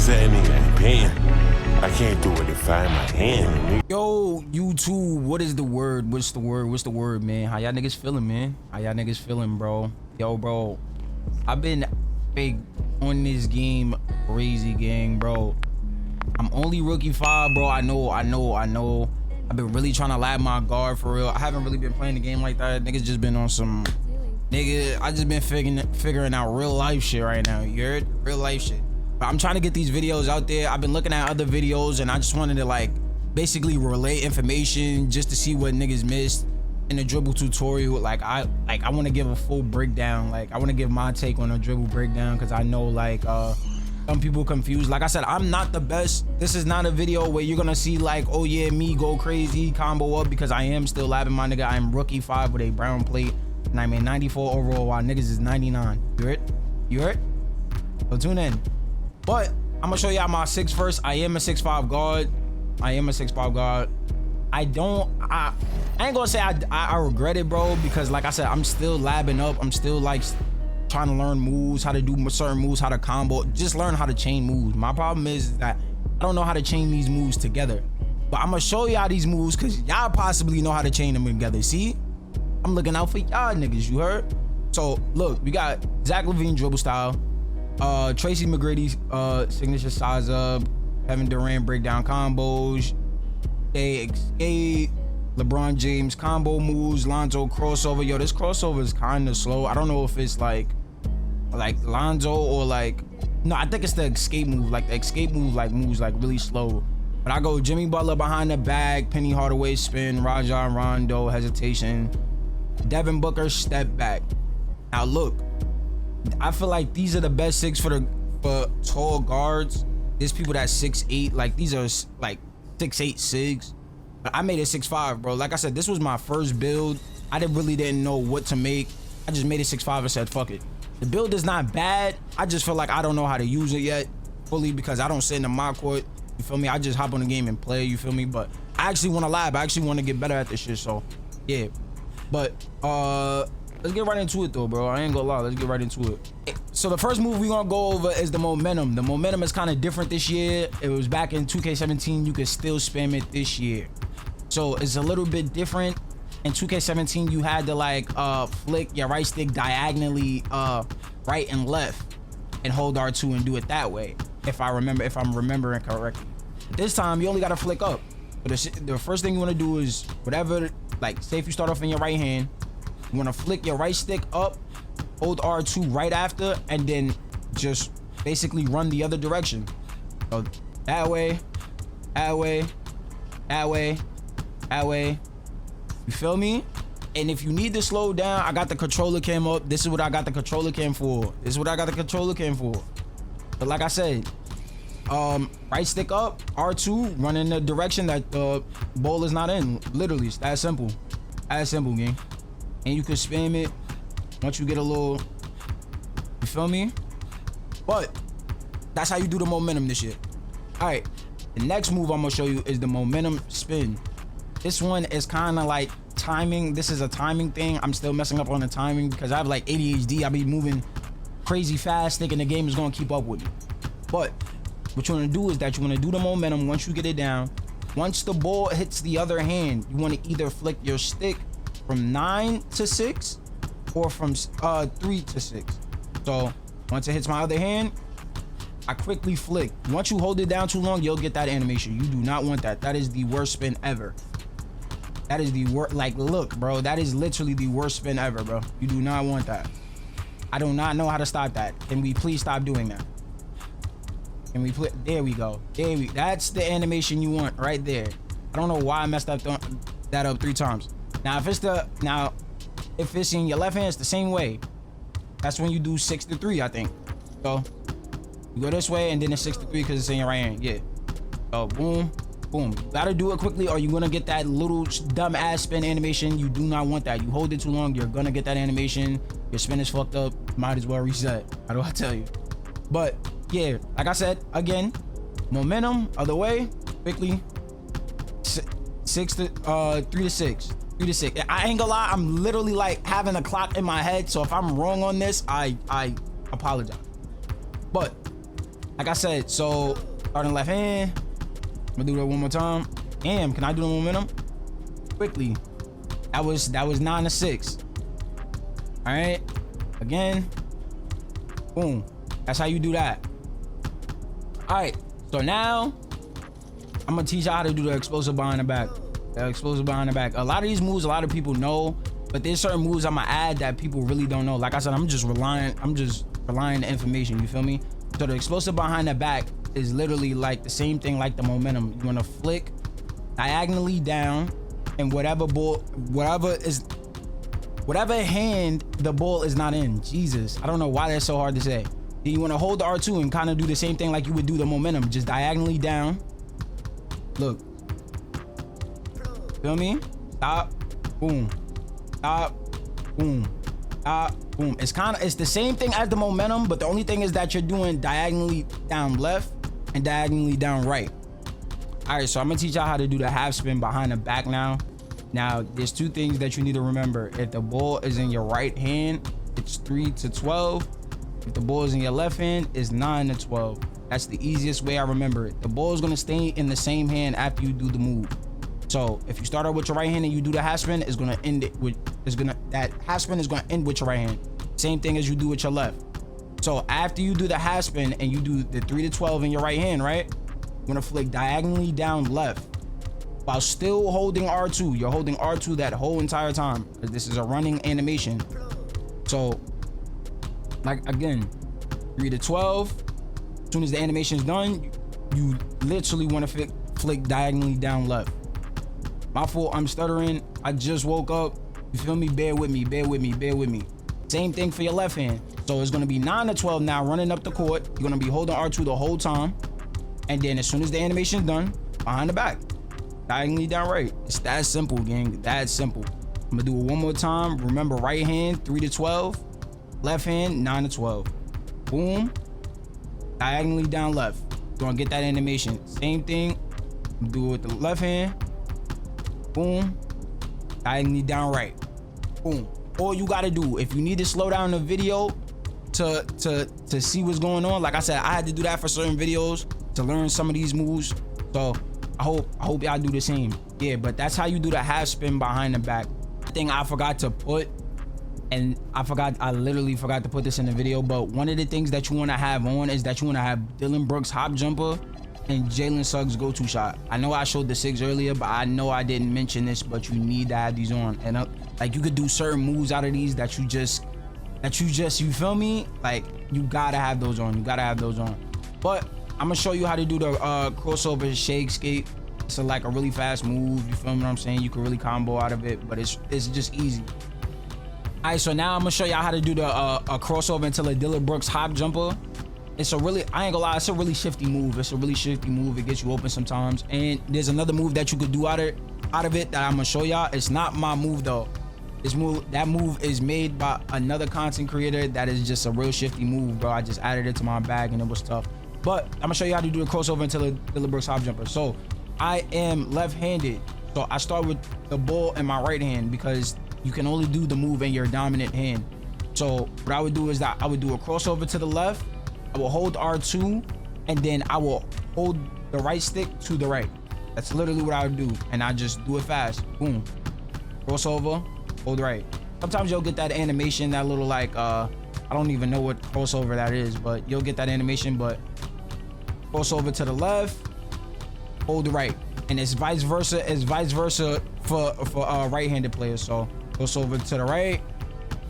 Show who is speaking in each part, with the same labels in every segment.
Speaker 1: said nigga ain't paying. I can't do it if I in my hand.
Speaker 2: Yo, YouTube, what is the word? What's the word, man? How y'all niggas feeling, man? How y'all niggas feeling, bro? Yo, bro, I've been big on this game, crazy gang, bro. I'm only rookie 5, bro. I know. I've been really trying to lab my guard for real. I haven't really been playing the game like that. Niggas just been on some, nigga, I just been figuring out real life shit right now. You heard? Real life shit. But I'm trying to get these videos out there. I've been looking at other videos and I just wanted to like basically relay information just to see what niggas missed in the dribble tutorial. Like I want to give a full breakdown. Like I want to give my take on a dribble breakdown because I know like some people confused. Like I said, I'm not the best. This is not a video where you're gonna see like, oh yeah, me go crazy combo up, because I am still labbing my nigga. I'm rookie 5 with a brown plate and I'm a 94 overall while niggas is 99. You heard? You heard? So tune in. But I'm gonna show y'all my 6 first. I am a 6'5" guard. I ain't gonna say I regret it, bro, because like I said, I'm still labbing up. I'm still like trying to learn moves, how to do certain moves, how to combo, just learn how to chain moves. My problem is that I don't know how to chain these moves together, but I'm gonna show y'all these moves because y'all possibly know how to chain them together. See, I'm looking out for y'all niggas, you heard? So look, we got Zach LaVine dribble style, Tracy McGrady's signature size up, Kevin Durant breakdown combos, they escape, LeBron James combo moves, Lonzo crossover. Yo, this crossover is kind of slow. I don't know if it's like Lonzo or like, no, I think it's the escape move. Like the escape move like moves like really slow. But I go Jimmy Butler behind the bag, Penny Hardaway spin, Rajon Rondo hesitation, Devin Booker step back. Now look, I feel like these are the best 6 for tall guards. There's people that 6'8", like these are like 6'8", 6. But I made it 6'5", bro. Like I said, this was my first build. I really didn't know what to make. I just made it 6'5" and said, fuck it. The build is not bad. I just feel like I don't know how to use it yet fully because I don't sit in the mock court. You feel me? I just hop on the game and play, you feel me? But I actually want to lab. I actually want to get better at this shit, so yeah. But let's get right into it though, bro. I ain't gonna lie, let's get right into it. So the first move we gonna go over is the momentum. The momentum is kind of different this year. It was back in 2K17. You could still spam it this year. So it's a little bit different. In 2K17, you had to like flick your right stick diagonally right and left and hold R2 and do it that way. If I'm remembering correctly. This time you only gotta flick up. But the first thing you wanna do is whatever, like say if you start off in your right hand, you wanna flick your right stick up, hold R2 right after, and then just basically run the other direction. So that way, that way, that way, that way. You feel me? And if you need to slow down, I got the controller cam up. This is what I got the controller cam for. But like I said, right stick up, R2, run in the direction that the ball is not in. Literally, it's that simple. That simple, gang. And you can spam it once you get a little, you feel me? But that's how you do the momentum this shit. All right, the next move I'm gonna show you is the momentum spin. This one is kind of like timing. This is a timing thing. I'm still messing up on the timing because I have like ADHD. I be moving crazy fast thinking the game is gonna keep up with me. But what you want to do is that you want to do the momentum once you get it down. Once the ball hits the other hand, you want to either flick your stick from 9 to 6 or from 3 to 6. So once it hits my other hand, I quickly flick. Once you hold it down too long, you'll get that animation. You do not want that. That is the worst spin ever. That is the worst. Like, look, bro, that is literally the worst spin ever, bro. You do not want that. I do not know how to stop that. Can we please stop doing that? Can we play? There we go. That's the animation you want right there. I don't know why I messed up that up 3 times. Now if it's in your left hand, it's the same way. That's when you do 6 to 3, I think. So you go this way and then it's 6 to 3 because it's in your right hand. Yeah. So boom, boom. You gotta do it quickly or you're gonna get that little dumb ass spin animation. You do not want that. You hold it too long, you're gonna get that animation. Your spin is fucked up. Might as well reset. How do I tell you? But yeah, like I said, again, momentum other way, quickly. 3 to 6. I ain't gonna lie, I'm literally like having a clock in my head, so if I'm wrong on this, I apologize. But like I said, so starting left hand. I'm gonna do that one more time. Damn, can I do the momentum? Quickly. That was 9 to 6. All right. Again. Boom. That's how you do that. All right. So now I'm gonna teach you how to do the explosive behind the back. The explosive behind the back. A lot of these moves, a lot of people know, but there's certain moves I'm gonna add that people really don't know. Like I said, I'm just relying the information. You feel me? So the explosive behind the back is literally like the same thing like the momentum. You wanna flick diagonally down, and whatever hand the ball is not in. Jesus, I don't know why that's so hard to say. Then you want to hold the R2 and kind of do the same thing like you would do the momentum, just diagonally down. Look, feel me? Stop, boom, stop, boom, stop, boom. It's the same thing as the momentum, but the only thing is that you're doing diagonally down left and diagonally down right. All right, so I'm gonna teach y'all how to do the half spin behind the back now. Now, there's two things that you need to remember. If the ball is in your right hand, it's 3 to 12. If the ball is in your left hand, it's 9 to 12. That's the easiest way I remember it. The ball is gonna stay in the same hand after you do the move. So if you start out with your right hand and you do the half spin, it's gonna end it with, that half spin is gonna end with your right hand. Same thing as you do with your left. So after you do the half spin and you do the 3 to 12 in your right hand, right? You're gonna flick diagonally down left while still holding R2. You're holding R2 that whole entire time, because this is a running animation. So, like again, 3 to 12. As soon as the animation is done, you literally want to flick diagonally down left. My fault, I'm stuttering. I just woke up. You feel me? Bear with me, bear with me, bear with me. Same thing for your left hand. So it's gonna be 9 to 12 now, running up the court. You're gonna be holding R2 the whole time. And then as soon as the animation is done, behind the back, diagonally down right. It's that simple, gang. That simple. I'm gonna do it one more time. Remember, right hand 3 to 12, left hand 9 to 12. Boom. Diagonally down left. You're gonna get that animation. Same thing. Do it with the left hand. Boom. Diagonally down right. Boom. All you gotta do, if you need to slow down the video to see what's going on, like I said, I had to do that for certain videos to learn some of these moves. So I hope y'all do the same. Yeah, but that's how you do the half spin behind the back. Thing I forgot to put, and I literally forgot to put this in the video, but one of the things that you want to have on is that you want to have Dillon Brooks hop jumper and Jalen Suggs go-to shot. I know I showed the SIGS earlier, but I know I didn't mention this, but you need to have these on. And like you could do certain moves out of these that you just, you feel me? Like you gotta have those on. You gotta have those on. But I'm gonna show you how to do the crossover shake skate. It's like a really fast move. You feel me what I'm saying? You can really combo out of it, but it's just easy. All right, so now I'm gonna show y'all how to do the a crossover into the Dillon Brooks hop jumper. It's a really, I ain't gonna lie, it's a really shifty move. It's a really shifty move. It gets you open sometimes. And there's another move that you could do out of it that I'm gonna show y'all. It's not my move though. That move is made by another content creator that is just a real shifty move, bro. I just added it to my bag and it was tough. But I'm gonna show you how to do a crossover into the Dillon Brooks hop jumper. So I am left-handed. So I start with the ball in my right hand because you can only do the move in your dominant hand. So what I would do is that I would do a crossover to the left. I will hold R2 and then I will hold the right stick to the right. That's literally what I would do. And I just do it fast. Boom. Crossover, hold right. Sometimes you'll get that animation, that little like, I don't even know what crossover that is, but you'll get that animation, but crossover to the left, hold the right. And it's vice versa for right-handed players. So crossover to the right,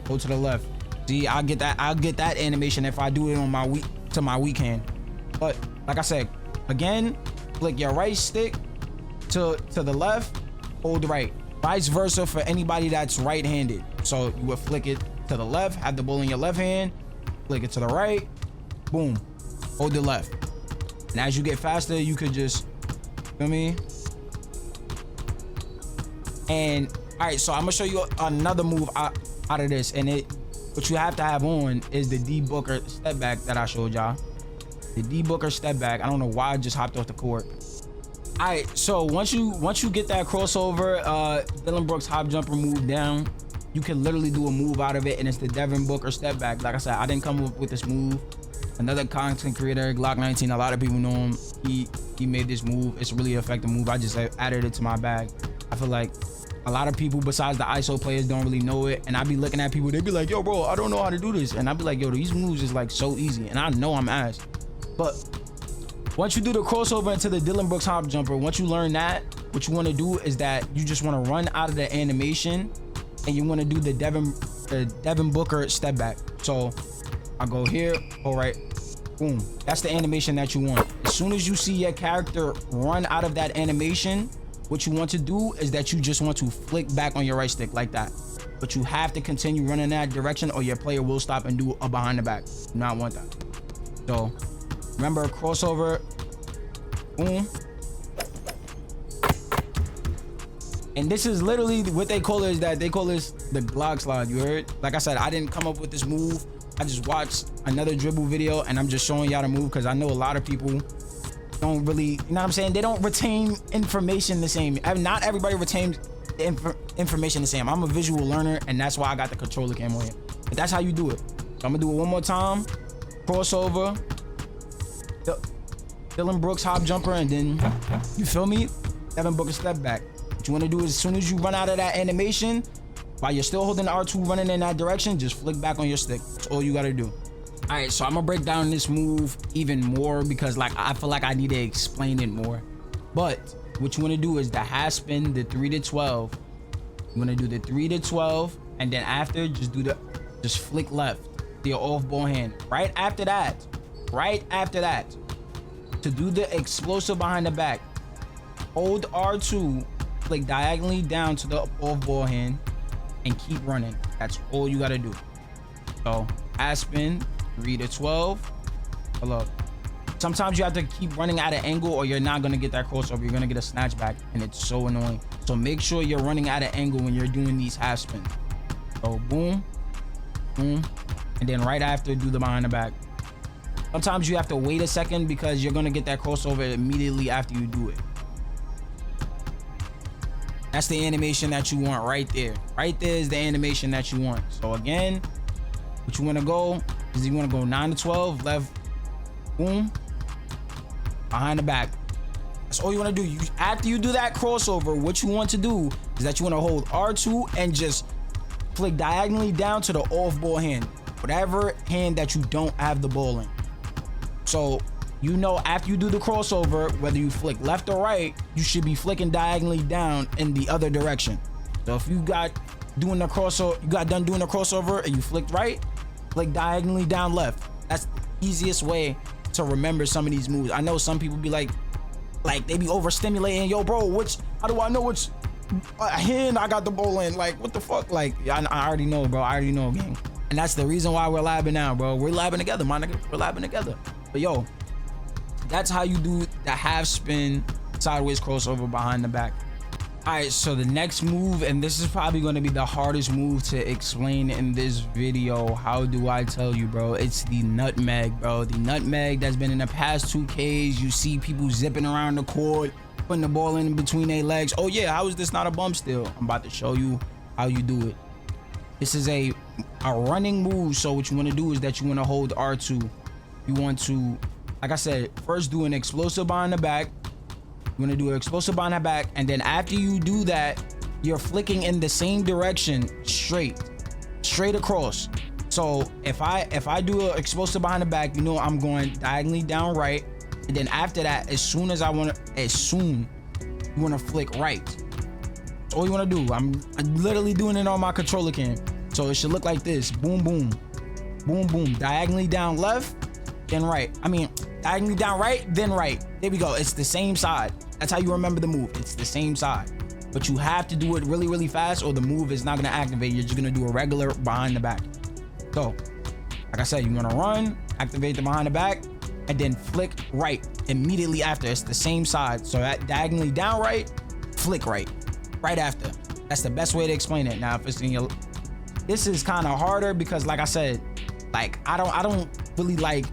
Speaker 2: go to the left. See, I'll get that animation if I do it on my weak hand. But like I said, again, flick your right stick to the left, hold right. Vice versa for anybody that's right-handed. So you would flick it to the left, have the ball in your left hand, flick it to the right, boom, hold the left. And as you get faster, you could just, feel me? And all right, so I'm gonna show you another move out of this, and what you have to have on is the D Booker step back that I showed y'all. The D Booker step back. I don't know why I just hopped off the court. All right, so once you get that crossover Dillon Brooks hop jumper move down, you can literally do a move out of it, and it's the Devin Booker step back. Like I said, I didn't come up with this move. another content creator, Glock 19. A lot of people know him. He made this move. It's a really effective move. I just added it to my bag. I feel like a lot of people besides the ISO players don't really know it, and I be looking at people, they be like, yo bro, I don't know how to do this, and I be like, yo, these moves is like so easy, and I know I'm ass. But once you do the crossover into the Dylan Brooks hop jumper, once you learn that, what you want to do is that you just want to run out of the animation and you want to do the Devin Booker step back. So I go here, all right, boom, that's the animation that you want. As soon as you see your character run out of that animation, what you want to do is that you just want to flick back on your right stick like that. But you have to continue running that direction or your player will stop and do a behind the back. Do not want that. So remember, crossover, boom. And this is literally what they call it, is that they call this the Glock slide, you heard? Like I said, I didn't come up with this move. I just watched another dribble video and I'm just showing y'all the move because I know a lot of people don't really, you know what I'm saying? They don't retain information the same. Not everybody retains information the same. I'm a visual learner and that's why I got the controller cam on here. But that's how you do it. So I'm gonna do it one more time. Crossover, Dylan Brooks hop jumper, and then, you feel me? Devin Booker step back. What you wanna do is as soon as you run out of that animation, while you're still holding the R2 running in that direction, just flick back on your stick. That's all you gotta do. All right, so I'm gonna break down this move even more because like I feel like I need to explain it more. But what you wanna do is the half spin, the 3 to 12. You wanna do the 3 to 12, and then after just flick left to your off ball hand. Right after that, to do the explosive behind the back, hold R2, flick diagonally down to the off ball hand, and keep running. That's all you gotta do. So half spin, 3 to 12. Hold up. Sometimes you have to keep running at an angle or you're not gonna get that crossover. You're gonna get a snatch back and it's so annoying. So make sure you're running at an angle when you're doing these half spins. So boom, boom, and then right after do the behind the back. Sometimes you have to wait a second because you're gonna get that crossover immediately after you do it. That's the animation that you want right there. Right there is the animation that you want. So again, what you want to go is you want to go 9 to 12, left, boom, behind the back. That's all you want to do. After you do that crossover, what you want to do is that you want to hold R2 and just flick diagonally down to the off ball hand, whatever hand that you don't have the ball in. So you know, after you do the crossover, whether you flick left or right, you should be flicking diagonally down in the other direction. So if you got done doing the crossover and you flicked right, flick diagonally down left. That's the easiest way to remember some of these moves. I know some people be like they be overstimulating. Yo, bro, how do I know which hand I got the ball in? Like, what the fuck? Like, I already know, bro. I already know, gang. And that's the reason why we're labbing now, bro. We're labbing together, my nigga. We're labbing together. But yo, that's how you do the half spin sideways crossover behind the back. All right, so the next move, and this is probably going to be the hardest move to explain in this video. How do I tell you, bro? It's the nutmeg, bro. The nutmeg that's been in the past 2Ks. You see people zipping around the court, putting the ball in between their legs. Oh yeah, how is this not a bump steal? I'm about to show you how you do it. This is a running move. So what you want to do is that you want to hold R2. You want to, like I said, first do an explosive behind the back. You want to do an explosive behind the back, and then after you do that, you're flicking in the same direction, straight across. So if I do an explosive behind the back, you know I'm going diagonally down right, and then after that, you want to flick right. That's all you want to do. I'm literally doing it on my controller cam, so it should look like this: boom, boom, boom, boom, diagonally down left, then right. I mean, diagonally down right, then right. There we go. It's the same side. That's how you remember the move. It's the same side. But you have to do it really, really fast or the move is not going to activate. You're just going to do a regular behind the back. So, like I said, you want to run, activate the behind the back, and then flick right immediately after. It's the same side. So that diagonally down right, flick right after. That's the best way to explain it. Now, if it's in your, this is kind of harder because, like I said, like I don't really like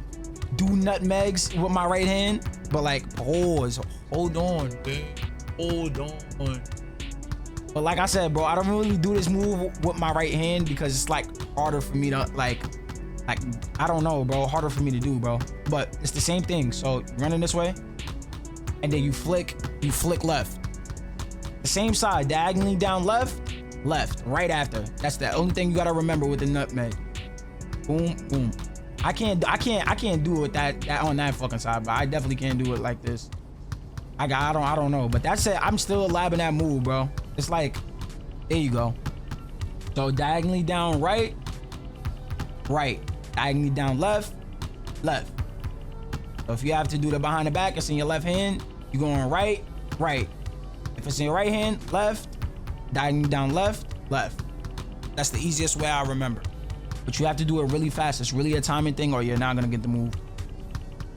Speaker 2: do nutmegs with my right hand, but like pause, hold on, man, hold on. But like I said, bro, I don't really do this move with my right hand because it's like harder for me to like Like, I don't know, bro. Harder for me to do, bro. But it's the same thing. So running this way, and then you flick left. The same side, diagonally down left, right after. That's the only thing you gotta remember with the nutmeg. Boom, boom. I can't do it with that on that fucking side, but I definitely can't do it like this. I don't know, but that's it. I'm still labbing that move, bro. It's like, there you go. So diagonally down right, diagonally down left. So if you have to do the behind the back, it's in your left hand, you're going right. If it's in your right hand, left, diagonally down left. That's the easiest way I remember. But you have to do it really fast. It's really a timing thing, or you're not gonna get the move.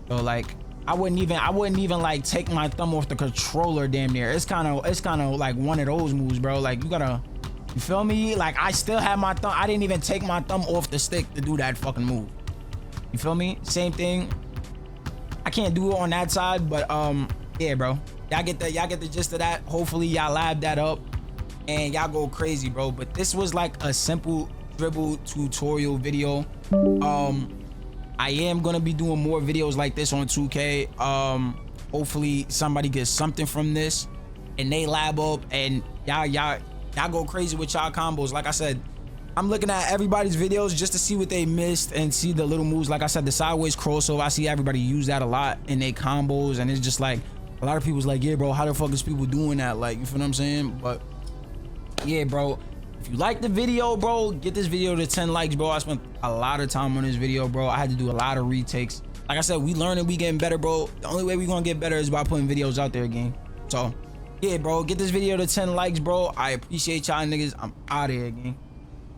Speaker 2: So like, I wouldn't even like take my thumb off the controller damn near. It's kind of like one of those moves, bro. Like you feel me? Like I still have my thumb. I didn't even take my thumb off the stick to do that fucking move. You feel me? Same thing. I can't do it on that side, but yeah, bro. Y'all get the gist of that. Hopefully y'all lab that up and y'all go crazy, bro. But this was like a simple dribble tutorial video. I am gonna be doing more videos like this on 2K. Hopefully somebody gets something from this and they lab up and y'all go crazy with y'all combos. Like I said, I'm looking at everybody's videos just to see what they missed and see the little moves. Like I said, the sideways crossover, I see everybody use that a lot in their combos, and it's just like a lot of people's like, yeah, bro, how the fuck is people doing that? Like, you feel what I'm saying? But yeah, bro, if you like the video, bro, get this video to 10 likes, bro. I spent a lot of time on this video, bro. I had to do a lot of retakes. Like I said, we learning, we getting better, bro. The only way we gonna get better is by putting videos out there, gang. So yeah, bro, get this video to 10 likes, bro. I appreciate y'all niggas. I'm out of here, gang.